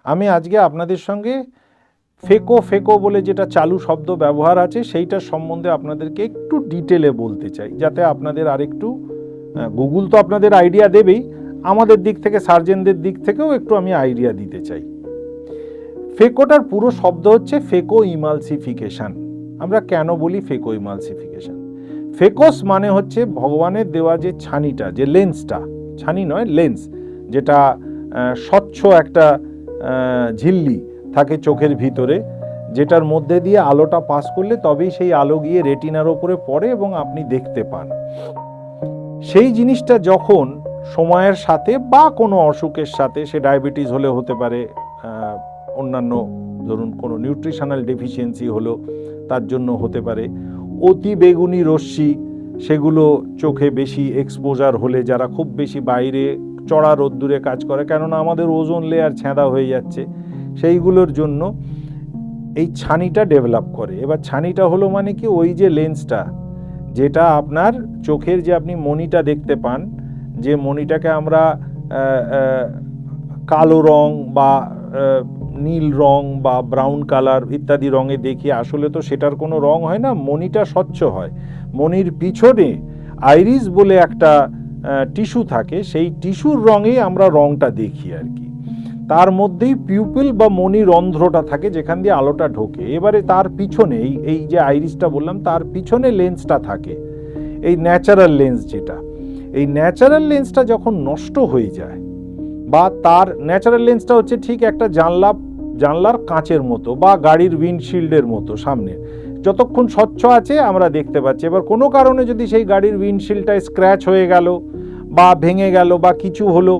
আমি আজকে আপনাদের সঙ্গে ফেকো বলে যেটা চালু শব্দ ব্যবহার আছে সেইটার সম্বন্ধে আপনাদেরকে একটু ডিটেলে বলতে চাই, যাতে আপনাদের আরেকটু, গুগল তো আপনাদের আইডিয়া দেবেই, আমাদের দিক থেকে সার্জেনদের দিক থেকেও একটু আমি আইডিয়া দিতে চাই। ফেকোটার পুরো শব্দ হচ্ছে ফেকো ইমালসিফিকেশন। আমরা কেন বলি ফেকো ইমালসিফিকেশন? ফেকোস মানে হচ্ছে ভগবানের দেওয়া যে ছানিটা, যে লেন্সটা, ছানি নয় লেন্স, যেটা স্বচ্ছ একটা ঝিল্লি থাকে চোখের ভিতরে, যেটার মধ্যে দিয়ে আলোটা পাস করলে তবেই সেই আলো গিয়ে রেটিনার ওপরে পড়ে এবং আপনি দেখতে পান। সেই জিনিসটা যখন সময়ের সাথে বা কোনো অসুখের সাথে, সে ডায়াবেটিস হলে হতে পারে, অন্যান্য ধরুন কোনো নিউট্রিশনাল ডেফিসিয়েন্সি হলো তার জন্য হতে পারে, অতি বেগুনি রশ্মি সেগুলো চোখে বেশি এক্সপোজার হলে, যারা খুব বেশি বাইরে চড়া রোদ্দুরে কাজ করে, কেননা আমাদের ওজোন লেয়ার ছেঁদা হয়ে যাচ্ছে, সেইগুলোর জন্য এই ছানিটা ডেভেলপ করে। এবার ছানিটা হলো মানে কি, ওই যে লেন্সটা, যেটা আপনার চোখের, যে আপনি মণিটা দেখতে পান, যে মণিটাকে আমরা কালো রং বা নীল রং বা ব্রাউন কালার ইত্যাদি রঙে দেখি, আসলে তো সেটার কোনো রং হয় না, মণিটা স্বচ্ছ হয়। মণির পিছনে আইরিস বলে একটা টিস্যু থাকে, সেই টিস্যুর রঙেই আমরা রংটা দেখি আর কি। তার মধ্যেই পিউপিল বা মণি রন্ধ্রটা থাকে যেখান দিয়ে আলোটা ঢোকে। এবারে তার পিছনে এই যে আইরিসটা বললাম, তার পিছনে লেন্সটা থাকে, এই ন্যাচারাল লেন্স যেটা। এই ন্যাচারাল লেন্সটা যখন নষ্ট হয়ে যায়, বা তার ন্যাচারাল লেন্সটা হচ্ছে ঠিক একটা জানলার কাঁচের মতো বা গাড়ির উইন্ডশিল্ডের মতো, সামনে যতক্ষণ স্বচ্ছ আছে আমরা দেখতে পাচ্ছি। এবার কোনো কারণে যদি সেই গাড়ির উইন্ডশিল্ডটা স্ক্র্যাচ হয়ে গেল বা ভেঙে গেল বা কিছু হলো,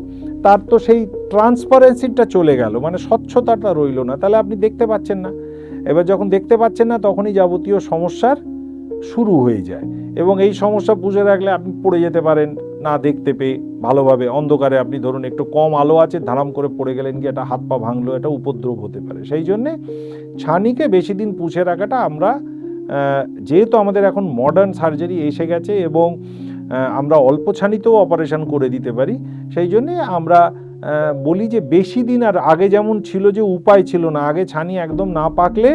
তার তো সেই ট্রান্সপারেন্সিটা চলে গেল, মানে স্বচ্ছতাটা রইল না, তাহলে আপনি দেখতে পাচ্ছেন না। এবার যখন দেখতে পাচ্ছেন না, তখনই যাবতীয় সমস্যার শুরু হয়ে যায়। এবং এই সমস্যা বুঝে রাখলে আপনি পড়ে যেতে পারেন না দেখতে পেয়ে ভালোভাবে, অন্ধকারে আপনি ধরুন একটু কম আলো আছে, ধারাম করে পড়ে গেলেন, গিয়ে একটা হাত পা ভাঙলো, এটা উপদ্রব হতে পারে। সেই জন্যে ছানিকে বেশি দিন পুষে রাখাটা, আমরা যেহেতু আমাদের এখন মডার্ন সার্জারি এসে গেছে এবং আমরা অল্প ছানিতেও অপারেশন করে দিতে পারি, সেই জন্যে আমরা বলি যে বেশি দিন, আর আগে যেমন ছিল যে উপায় ছিল না, আগে ছানি একদম না পাকলে,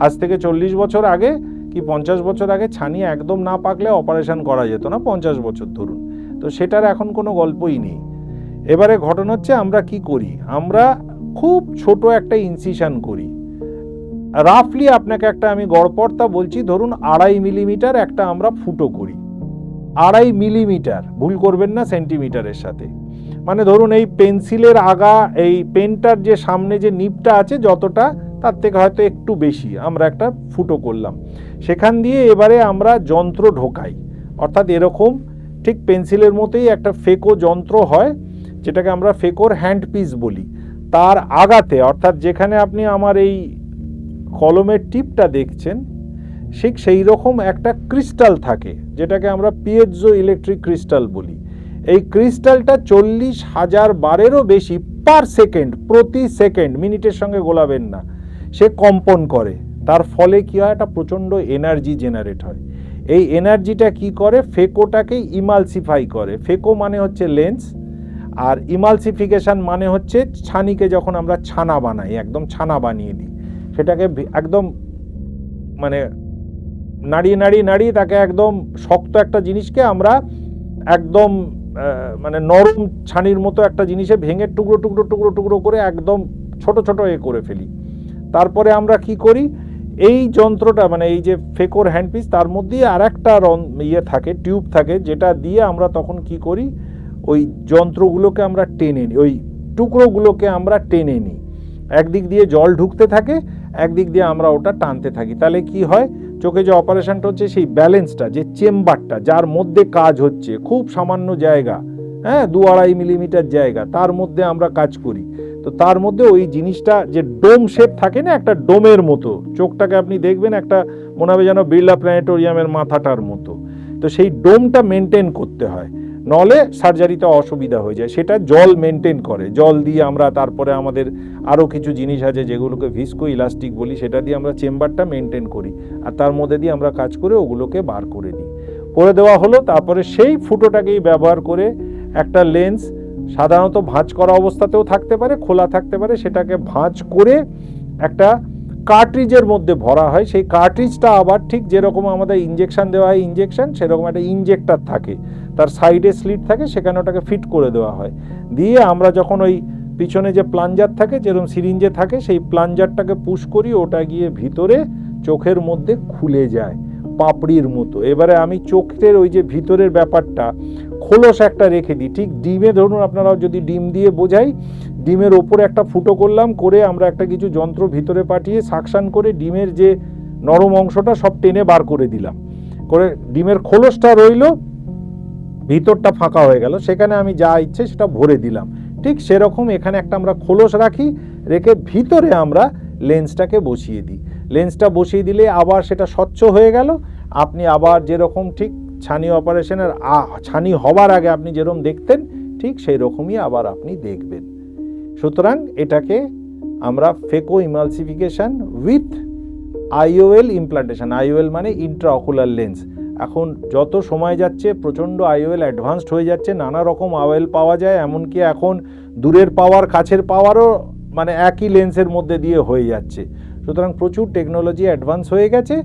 আজ থেকে 40 বছর আগে কি 50 বছর আগে ছানি একদম না পাকলে অপারেশন করা যেত না, 50 বছর ধরুন, তো সেটার এখন কোনো গল্পই নেই। এবারে ঘটনা হচ্ছে আমরা কি করি, আমরা খুব ছোট একটা ইনসিশন করি। রাফলি আপনাকে একটা আমি গড়পড়তা বলছি, ধরুন 2.5 মিলিমিটার একটা আমরা ফুটো করি, 2.5 মিলিমিটার, ভুল করবেন না সেন্টিমিটারের সাথে। মানে ধরুন এই পেন্সিলের আগা, এই পেনটার যে সামনে যে নিবটা আছে যতটা, তার থেকে হয়তো একটু বেশি আমরা একটা ফুটো করলাম, সেখান দিয়ে এবারে আমরা যন্ত্র ঢোকাই, অর্থাৎ এরকম ঠিক পেন্সিলের মতোই একটা ফেকো যন্ত্র হয়, যেটাকে আমরা ফেকোর হ্যান্ড পিস বলি। তার আগাতে, অর্থাৎ যেখানে আপনি আমার এই কলমের টিপটা দেখছেন, ঠিক সেই রকম একটা ক্রিস্টাল থাকে, যেটাকে আমরা পিয়েজো ইলেকট্রিক ক্রিস্টাল বলি। এই ক্রিস্টালটা 40,000 বারেরও বেশি পার সেকেন্ড, প্রতি সেকেন্ড, মিনিটের সঙ্গে গোলাবেন না, সে কম্পন করে। তার ফলে কি হয়, একটা প্রচণ্ড এনার্জি জেনারেট হয়। এই এনার্জিটা কি করে, ফেকোটাকে ইমালসিফাই করে। ফেকো মানে হচ্ছে লেন্স, আর ইমালসিফিকেশন মানে হচ্ছে ছানিকে যখন আমরা ছানা বানাই, একদম ছানা বানিয়ে দিই, সেটাকে একদম মানে নাড়িয়ে তাকে একদম শক্ত একটা জিনিসকে আমরা একদম মানে নরম ছানির মতো একটা জিনিসে ভেঙে টুকরো করে একদম ছোট করে ফেলি। তারপরে আমরা কি করি, এই যন্ত্রটা, মানে এই যে ফেকোর হ্যান্ডপিস, তার মধ্যে আর একটা থাকে, টিউব থাকে, যেটা দিয়ে আমরা তখন কি করি, ওই যন্ত্রগুলোকে আমরা টেনে নিই, ওই টুকরোগুলোকে আমরা টেনে নিই। একদিক দিয়ে জল ঢুকতে থাকে, একদিক দিয়ে আমরা ওটা টানতে থাকি। তাহলে কি হয়, চোখে যে অপারেশনটা হচ্ছে, সেই ব্যালেন্সটা, যে চেম্বারটা যার মধ্যে কাজ হচ্ছে, খুব সামান্য জায়গা, 2-2.5 মিলিমিটার জায়গা, তার মধ্যে আমরা কাজ করি। তো তার মধ্যে ওই জিনিসটা, যে ডোম শেপ থাকে না, একটা ডোমের মতো, চোখটাকে আপনি দেখবেন একটা মনে হবে যেন বিড়লা প্ল্যানেটোরিয়ামের মাথাটার মতো, তো সেই ডোমটা মেনটেন করতে হয়, নলে সার্জারিতে অসুবিধা হয়ে যায়। সেটা জল মেনটেন করে, জল দিয়ে আমরা, তারপরে আমাদের আরও কিছু জিনিস আছে যেগুলোকে ভিস্কো ইলাস্টিক বলি, সেটা দিয়ে আমরা চেম্বারটা মেনটেন করি, আর তার মধ্যে দিয়ে আমরা কাজ করে ওগুলোকে বার করে দিই। করে দেওয়া হলো, তারপরে সেই ফুটোটাকেই ব্যবহার করে একটা লেন্স সাধারণত ভাঁজ করা অবস্থাতেও থাকতে পারে, খোলা থাকতে পারে, সেটাকে ভাঁজ করে একটা কার্ট্রিজের মধ্যে ভরা হয়। সেই কার্ট্রিজটা আবার ঠিক যেরকম আমাদের ইঞ্জেকশন দেওয়া হয় ইঞ্জেকশন, সেরকম একটা ইঞ্জেক্টর থাকে, তার সাইডে স্লিট থাকে, সেখানে ওটাকে ফিট করে দেওয়া হয়। দিয়ে আমরা যখন ওই পিছনে যে প্লাঞ্জার থাকে, যেরকম সিরিঞ্জে থাকে, সেই প্লাঞ্জারটাকে পুশ করি, ওটা গিয়ে ভিতরে চোখের মধ্যে খুলে যায় পাপড়ির মতো। এবারে আমি চোখের ওই যে ভিতরের ব্যাপারটা, খোলস একটা রেখে দিই, ঠিক ডিমে ধরুন আপনারা যদি ডিম দিয়ে বোঝাই, ডিমের ওপরে একটা ফুটো করলাম, করে আমরা একটা কিছু যন্ত্র ভিতরে পাঠিয়ে সাকশন করে ডিমের যে নরম অংশটা সব টেনে বার করে দিলাম, করে ডিমের খোলসটা রইল, ভিতরটা ফাঁকা হয়ে গেল, সেখানে আমি যা ইচ্ছে সেটা ভরে দিলাম। ঠিক সেরকম এখানে একটা আমরা খোলস রাখি, রেখে ভিতরে আমরা লেন্সটাকে বসিয়ে দিই। লেন্সটা বসিয়ে দিলে আবার সেটা স্বচ্ছ হয়ে গেল। আপনি আবার যেরকম ঠিক ছানি অপারেশনের ছানি হবার আগে আপনি যেরকম দেখতেন, ঠিক সেই রকমই আবার আপনি দেখবেন। সুতরাং এটাকে আমরা phaco emulsification with IOL implantation, IOL মানে ইন্ট্রাঅকুলার লেন্স। এখন যত সময় যাচ্ছে প্রচণ্ড আইওএল অ্যাডভান্সড হয়ে যাচ্ছে, নানা রকম আইওএল পাওয়া যায়, এমনকি এখন দূরের পাওয়ার কাছের পাওয়ারও মানে একই লেন্সের মধ্যে দিয়ে হয়ে যাচ্ছে। সুতরাং প্রচুর টেকনোলজি অ্যাডভান্স হয়ে গেছে।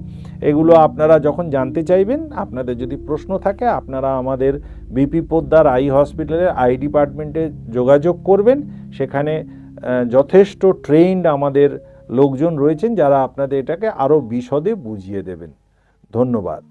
এগুলো আপনারা যখন জানতে চাইবেন, আপনাদের যদি প্রশ্ন থাকে, আপনারা আমাদের বিপি পোদ্দার আই হসপিটালের আই ডিপার্টমেন্টে যোগাযোগ করবেন। সেখানে যথেষ্ট ট্রেন্ড আমাদের লোকজন রয়েছেন, যারা আপনাদের এটাকে আরও বিশদে বুঝিয়ে দেবেন। ধন্যবাদ।